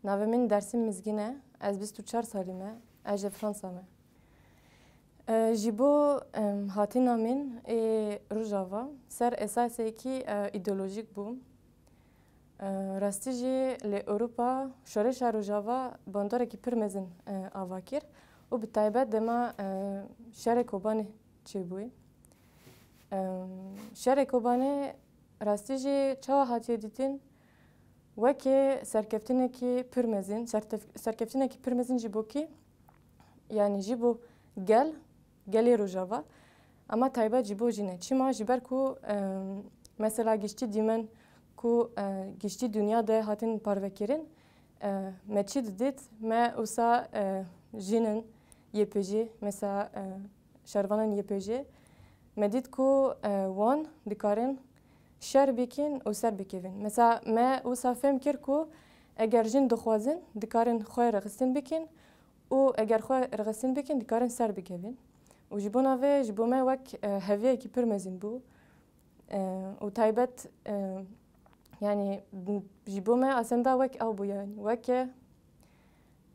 Navê min Dersîn Mizgîn e. Ez 24 salî me. Ez ji Fransa me. Ji bo hatîna min ê Rojava ser esasekî îdeolojîk bû. Rastî jî li Ewropa şoreşa Rojava bandarekî pir mezin ava kir û bi taybet dema şerê Kobanê çêbûyê. Şerê Kobanê rastî jî çawa hatiye dîtin wekî serkeftinekî pir mezin, serkeftinekî pir mezin ji bo kî? Yani ji bo gelê Rojava ama taybet ji bo jî ne. Çima ji ber ku mesela giştî dîmen ku giştî dünya de hatin parvekirin me çi didît me wisa jînin YPG mesela şervanên YPG me dît ku wan dikarin şer bikin û ser bikevin. Mesela me wisa fêm kir ku eger jin dixwazin dikarin xwe rexistin bikin û eger xwe rexistin bikin dikarin ser bikevin. û ji bo navê ji bo me wek heviyekî pir mezin bû û taybet yani ji bo me asenda wek ew bû yani weke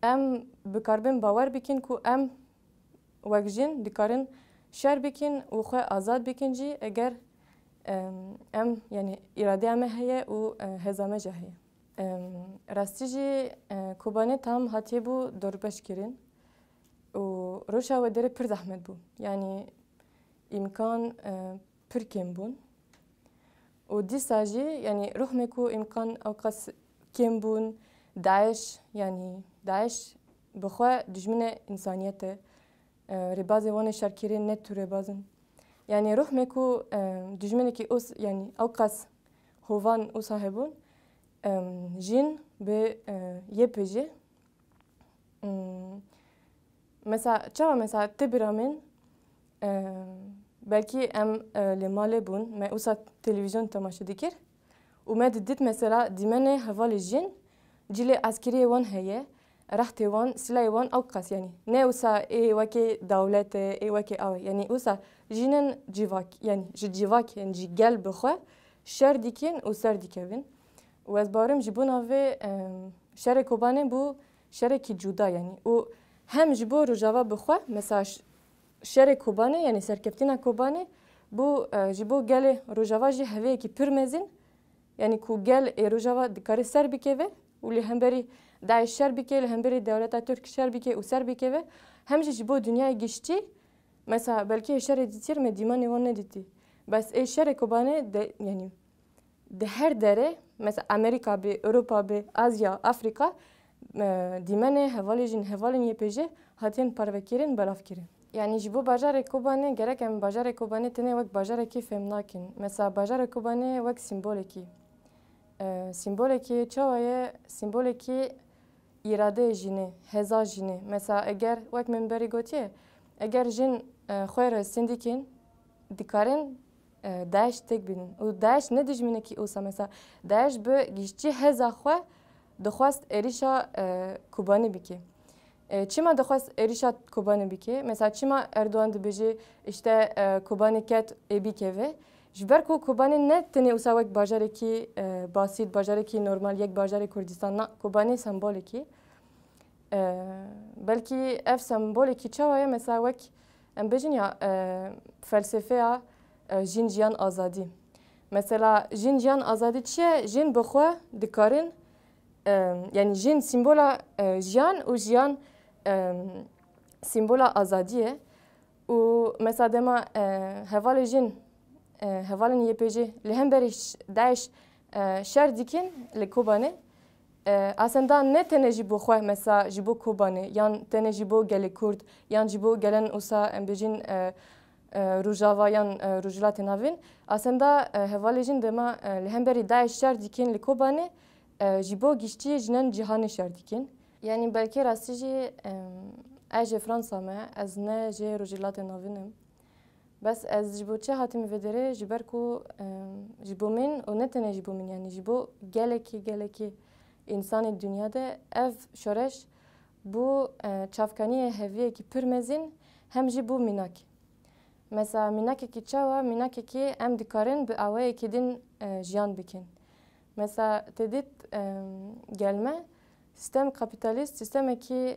em bikarbin bawer bikin ku em wek jin dikarin şer bikin û xwe azad bikin jî eger em yani îradeya me heye û heza me jî heye. Rastî jî Kobanê tam hatiye bû dorbeşkirin û rewşa we derê pir zehmet bû. Yani îmkan pir kêm bûn. û dîsa jî yani rûhmê ku îmkan ew qas kêm bûn Daeş yani Daeş bi xwe dijminê însaniyet e. Rêbazê wan ê şerkirî ne tû rêbazin. Yani rûhmê ku dijminekî yani ew qas hovan wisa hebûn jîn bi YPG mesela çawa mesela te bira min belkî em li malê bûn me wisa televîzyon temaşe dikir û me didît mesela dîmenê hevalê jin cilê eskeriyê wan heye rehtê wan silayê wan ew qas yani ne wisa ê wekî dewlet e ê wekî ew e yani wisa jînin civak yani ji civakên jî gel bi xwe şer dikin û ser dikevin. û ez bawerim ji bo navê şerê Kobanê bû şerekî cuda yani û hem ji bo Rojava bi xwe mesela şerê Kobanê yani serkeftina Kobanê bû ji bo gelê Rojava jî heviyekî pir mezin yani ku gel ê Rojava dikare ser bikeve û li hemberî Daeş şer bike li hemberî dewleta Tirk şer bike û ser bikeve hem jî ji bo dunyayê giştî mesela belkî şerê dîtir me dîmanê wan nedîtî. Bes ê şerê Kobanê de yani di her derê mesela Amerîka bê, Ewropa bê, Asya, Afrika dîmenê hevalê jîn hevalên YPG hatiyên parvekirin belavkirin. Yani ji bo bajarê Kobanê gerek em bajarê Kobanê tenê wek bajarekî fêm nakin. Mesela bajarê Kobanê wek sîmbolekî. Sîmbolekî çawa ye? Sîmbolekî îradeyê jînê, heza jînê. Mesela eger wek min berî gotiye eger jin xwe rexistin dikin dikarin Daeş têk bînin. û Daeş ne dijminekî wisa mesela Daeş bi giştî heza xwe dixwast êrişa Kobanê bike. Çima dixwast êrişa Kobanê bike? Mesela çima Erdogan dibêje işte Kobanê ket ê bikeve? Ji ber ku Kobanê ne tenê wisa wek bajarekî basît, bajarekî normal yek bajarê Kurdistan na Kobanê sembolekî. Belkî ev sembolekî çawa ye mesela wek em bêjin ya felsefeya jin jiyan azadî. Mesela jin jiyan azadî çi ye? Jin bi xwe dikarin yani jin sîmbola jiyan û jiyan sîmbola azadî ye. û mesela dema hevalê jin hevalên YPG li hemberî Daeş şer dikin li Kobanê asenda ne tenê ji bo xwe mesela ji bo Kobanê yan tenê ji bo gelê Kurd yan ji bo gelen wisa em bêjin Rojava yan Rojhilatê navîn asenda hevalê jin dema li hemberî Daeş şer dikin li Kobanê ji bo giştî jinan cîhanê şer dikin. Yani belkî rastî jî ez ji Fransa me ez ne jê Rojhilatê navîn im. Bes ez ji bo çi hatime vê derê ji ber ku ji bo min û ne tenê ji bo min yani ji bo gelekî însanê dünya de ev şoreş bû çavkaniyê heviyekî pir mezin hem jî bû mînakê. Mesela mînakekî çawa? Mînakekî em dikarin bi awayekî din jiyan bikin. Mesela te dît gelme sistem kapitalist sistem ki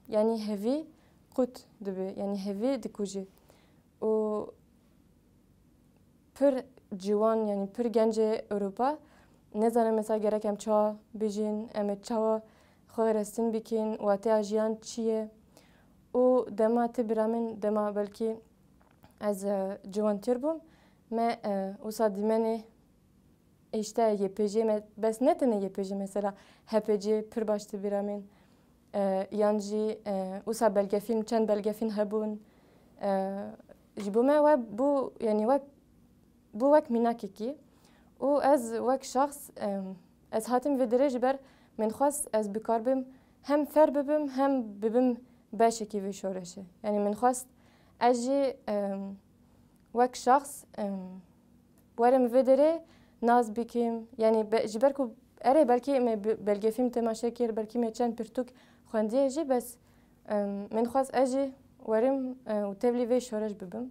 yani hevi kut dibe yani hevi dikuji o pür civan yani pür gence Avrupa ne zaman mesela gerek em çağa bijin em çağa xwarestin bikin wate ajiyan çiye o dema te biramin dema belki az civantir bum me usa dimene işte YPG bes ne tane YPG mesela HPG pür baştı biramin yancı usa belge film çend belge film hebun jibume ve bu yani ve bu vak minakiki و از وک شخص از هاتم و درج بر من خواست از بکاربم هم فر ببم هم ببم باشه کی و شورشه یعنی من خواست اجی وک شخص وارم و دره ناز بکیم یعنی جبر کو اره بلکه بلکه فیلم تماشا کر بلکه می چند پرتوک خواندی اجی بس من خواست اجی وارم و تبلی و شورش ببم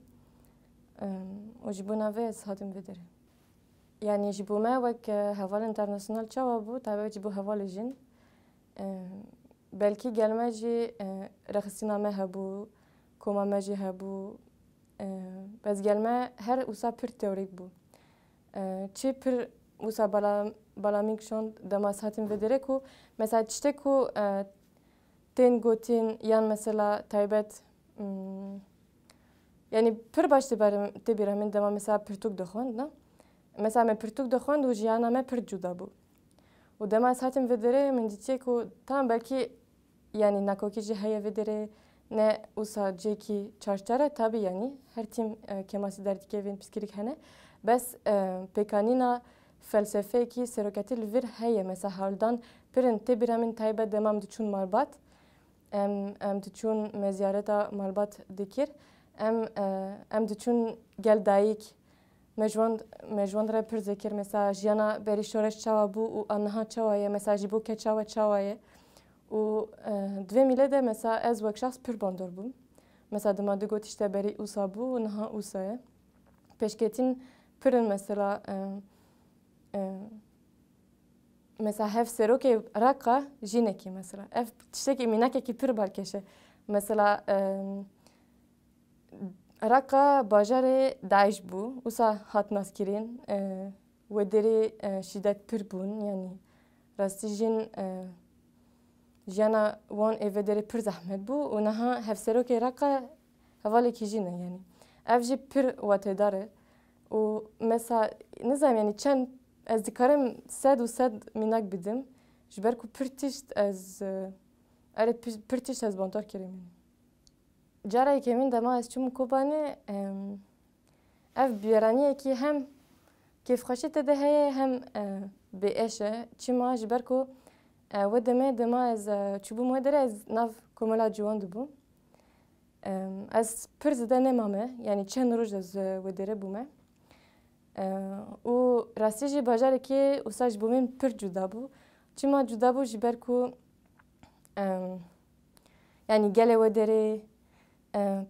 و جبونا و از هاتم و دره يعني جيبو ما وك هوال انترناسيونال تشاوبو تابع جيبو هوال جين بلكي قال ما جي رخصنا ما هبو كوما ما جي هبو بس قال ما هر وسا بير توريك بو تشي بير وسا بلاميك شون دماساتين فيدريكو مثلا تشتكو تين غوتين يان مثلا تايبت يعني بير باش تبيرا من دما مثلا بيرتوك دخوند نا مثلا من پرتوک دخوند و جیانا من پر جدا بود و دم از هاتم ودره من دیدی که tam belki yani nakokici heye vedere ne usa ceki çarştara tabi yani her tim kemasi derdik evin psikik hene bes pekanina felsefe ki serokatil vir heye mesela haldan pirin tebiramin taybe demam diçun malbat em diçun meziyareta malbat dikir em diçun gel dayik مجوان را پر ذکر مثلا جیانا بری شورش چاوا بو و آنها چاوایه مثلا جیبو که چاوایه و دوی میله ده مثلا از وک شخص پر باندور بوم مثلا دما دو گوت işte بری اوسا بو و نها اوسایه peşketin pırın mesela mesela hef seroke raka jineki mesela hef tişteki minake ki pır balkeşe mesela Raqqa bajarê Daeş bû wisa hat naskirin we derê şîdet pir bûn yanî rastî jin jiyana wan ê vê derê pir zehmet bû û niha hevserokê Raqqa hevalekî jî ne yanî ev jî pir watêdar e û mesela nizanim yanî çend ez dikarim sed û sed mînak bidim ji ber ku pir tişt ez erê pir tişt ez bandor kirim Carayekê min dema ez çûm Kobanê ev bîraniyekî hem kêfxweşî tê de heye hem bêeş e çima ji ber ku we demê dema ez çûbûm wê derê ez nav komela ciwan dibûm ez pir zêde nemame yanî çend roj ez wê derê bûme û rastî jî bajarekê wisa ji bo min pir cuda bû çima cuda bû ji ber ku yanî gelê wê derê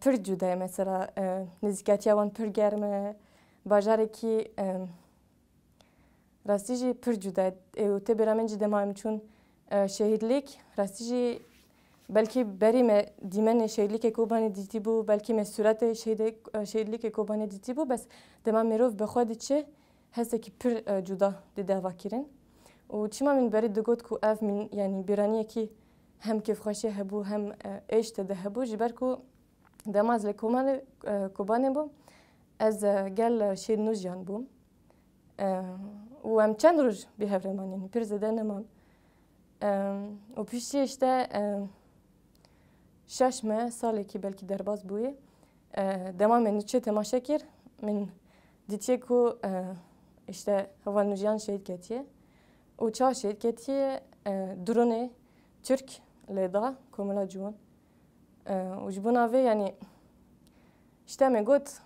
pir cuda ye mesela nêzîkatiya wan pir germ e bajarekî rastî jî pir cuda ye û tê bêra min jî dema em çûn şehîdlik rastî jî belkî berî me dîmenê şehîdlikê Kobanê dîtî bû belkî me sûretê şehîdlikê Kobanê dîtî bû bes dema mirov bi xwe diçe hesekî pir cuda dê devakirin û çima min berî digot ku ev min yanî bîraniyekî hem kêfxweşî hebû hem êş tê de hebû ji ber ku dema ez li Kobanê bûm ez gel şêrnû jiyan bûm û em çend roj bê hevreman yanî pir zêde nemam û piştî işte 6 me salekî belkî derbas bûye dema me nûçe temaşe kir min dîtiye ku işte heval nûjiyan şehîd ketiye û çawa şehîd ketiye dronê Türk lê da komela ciwan û ji bo navê yanî işte me got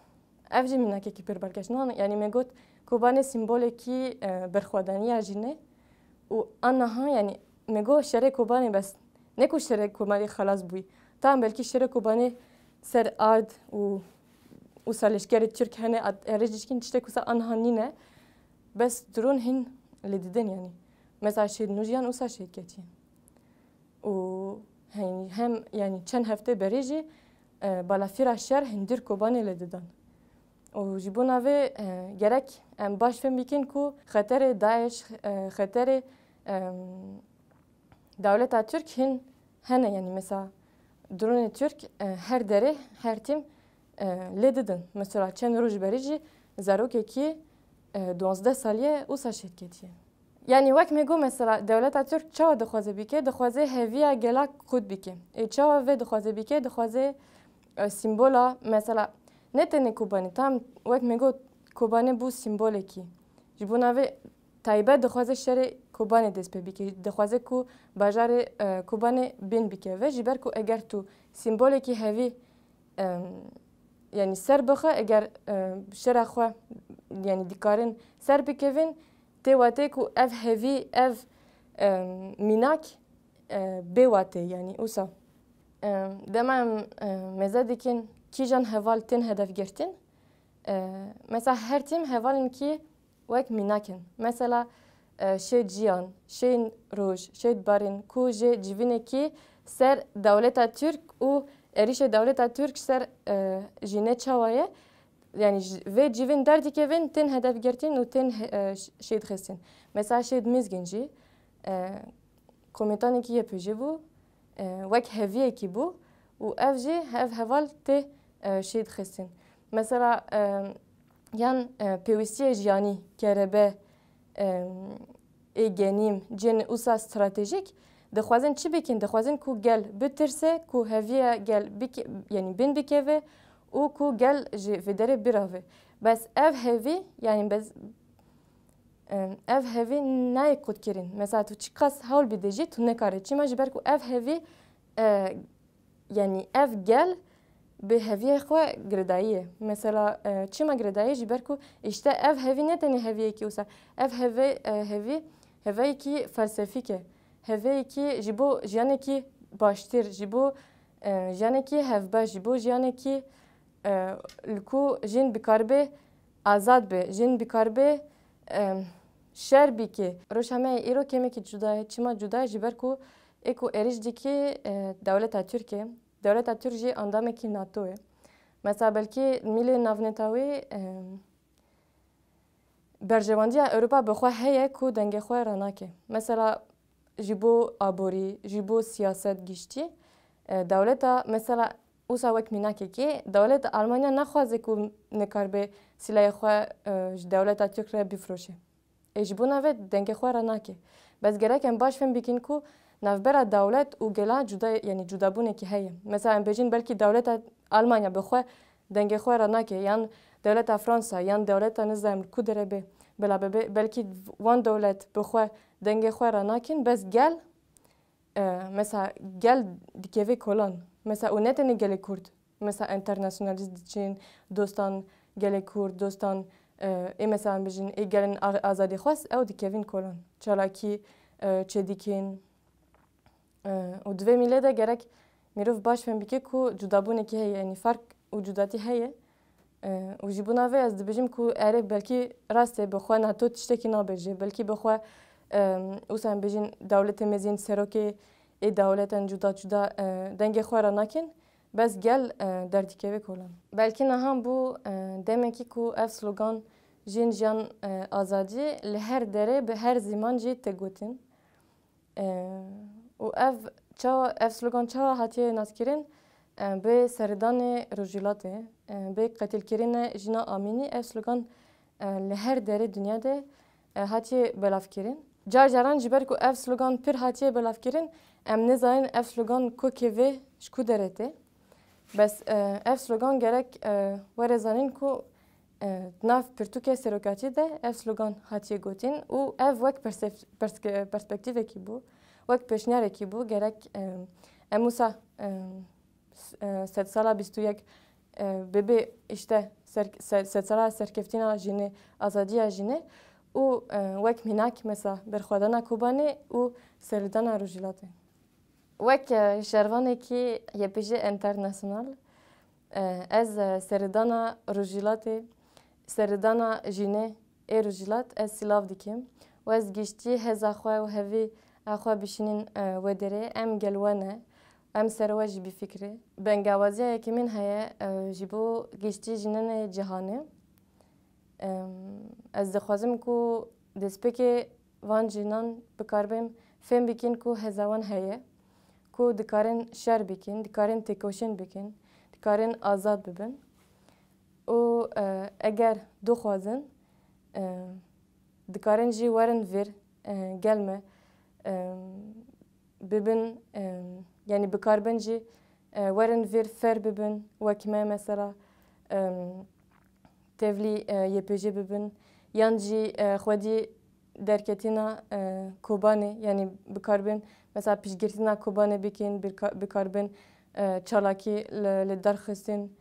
ev jî mînakekî pir balkeş nan yanî me got Kobanê sîmbolekî berxwedaniya jî ne û aniha yanî me got şerê Kobanê bes ne ku şerê Kobanê xelas bûyî tam belkî şerê Kobanê ser ard û wisa leşkerê Türk hene erê jîşkîn tiştek wisa aniha nîne bes dron hîn lê didin yanî mesela şêrnû jiyan wisa şehîd ketiye و هم yani çend hafte beri jî balafîra şer hindir kobanê lê didin. û ji bo navê gerek em baş fêm bikin ku xeterê Daeş, xeterê dewleta Türk hene yani mesela dronê Türk her derê her tîm lê didin. Mesela çend roj berî jî zarokekî 12 saliye wisa şehîd ketiye. Yani wek me got mesela dewleta Türk çawa dixwaze bike, dixwaze heviya gela Kurd bike. Çawa vê dixwaze bike, dixwaze simbola mesela ne tenê Kobanî, tam wek me got Kobanî bû simbolekî. Ji bo navê taybet dixwaze şerê Kobanî dest pê bike. Dixwaze ku bajarê Kobanî bin bike ve ji ber ku eger tu simbolekî hevî yani ser bixe, eger şera xwe yani dikarin ser bikevin, tê watê ku ev hevî, ev mînak bê watê yani wisa. Dema em mêze dikin kîjan heval tên hedefgirtin. Mesela her tîm hevalên wek mînak in. Mesela şehîd jiyan, şehîd roj, şehîd barîn ku jê civînekî ser dewleta Türk û êrişê dewleta Türk ser jînê çawa ye. Yani vê civîn derdikevin tên hedefgirtin û tên şehîd xistin. Mesela şehîd Mizgin jî komutanekî yê pêjî bû, wek heviyekî bû û ev jî ev heval tê şehîd xistin. Mesela yan pêwîstiyê jiyanî, kerebe, êgenîm, cin wisa stratejîk dixwazin çi bikin? Dixwazin ku gel bitirse, ku heviya gel yani bin bikeve û ku gel ji vê derê birave. Bes ev hevî yani ev hevî nayê qutkirin. Mesela tu çi qas hewl bidê jî tu nekarî. Çima ji ber ku ev hevî yani ev gel bi heviyê xwe girdayî ye. Mesela çima girdayî ji ber ku işte ev hevî ne tenê heviyekî wisa. Ev hevî heveyekî felsefîk e. Heveyekî ji bo jiyanekî baştir, ji bo jiyanekî hevbeş, ji bo jiyanekî li ku jin bikaribe azad be, jin bikaribe şer bike. Rojhemeyê îro kemekî cuda ye. Çima cuda ye ji ber ku ê ku êriş dike dewleta Tirkiye. Dewleta Tirk jî endamekî NATO ye. Mesela belkî mîlê navneta wê berjevandiya Ewropa bi xwe heye ku dengê xwe ranake. Mesela ji bo aborî, ji bo siyaset giştî dewleta mesela wisa wek mînakekê dewleta Almanya naxwaze ku nikaribe silahê xwe ji dewleta Tirk re bîfiroşe. Ji bo navê dengê xwe ranake. Bes gerek em baş fêm bikin ku navbera dewlet û gela cuda yani cudabûnekî heye. Mesela em bêjin belkî dewleta Almanya bi xwe dengê xwe ranake yan dewleta Fransa yan dewleta nizam ku derebe bila belkî wan dewlet bi xwe dengê xwe ranakin bes gel mesela gel dikeve kolan. Mesela û ne tenê gelê Kurd. Mesela internasyonalîst diçin, dostan gelê Kurd, dostan ê mesela em bêjin ê gelin azadî xwest ew dikevin kolan. Çalakî çêdîkên û divê mîlê de gerek mirov baş fêm bike ku cudabûnekî heye yani fark û cudatî heye. û ji bo navê ez dibêjim ku erê belkî rast ê bi xwe NATO tiştekî nabêje. Belkî bi xwe wisa em bêjin dewletê mezîn serokê ê dewletan cuda cuda dengê xwe ranakin bes gel derdikeve kolan. Belkî niha bû demekî ku ev slogan jin jiyan azadî li her derê bi her zîman jî tê gotin. û ev slogan çawa hatiye naskirin bê seridanê rojhilatê, bê qetilkirinê jina Amînî ev slogan li her derê dunya de hatiye belavkirin. Car caran ji ber ku ev slogan pir hatiye belavkirin em nizanin ev slogan ku kevê ji ku derê tê. Bes ev slogan gerek were zanin ku nav pirtûkê serokatî de ev slogan hatiye gotin û ev wek perspektîvekî bû, wek pêşniyarekî bû gerek em wisa sedsala bîst û yek bêbê işte sedsala serkeftîna jînê, azadiya jînê û wek mînak mesela berxwedana Kobanî û seridana rojhilatê. Wek şervanekî yepêjî internasyonal ez seridana rojhilatê, seridana jînê ê rojhilat ez silav dikim û ez giştî heza xwe û hevî اخوا بشینین ودره ام گلوانه ام سرواج بی فکره بنگاوازی که من هیا جبو گشتی جنن جهانه از دخوازم کو دسپک وان جنان بکاربم فهم بکن کو هزوان هیا کو دکارن شر بکن دکارن تکوشن بکن دکارن آزاد ببن و اگر دخوازن دکارن جی ورن ویر gelme bibin yani bikarbin jî werin vêr fer bibin wekime mesela tevlî YPJ bibin yan jî xwedî derketina kobanê yani bikarbin mesela piştgirtina kobanê bikin bikarbin çalakî li derxistin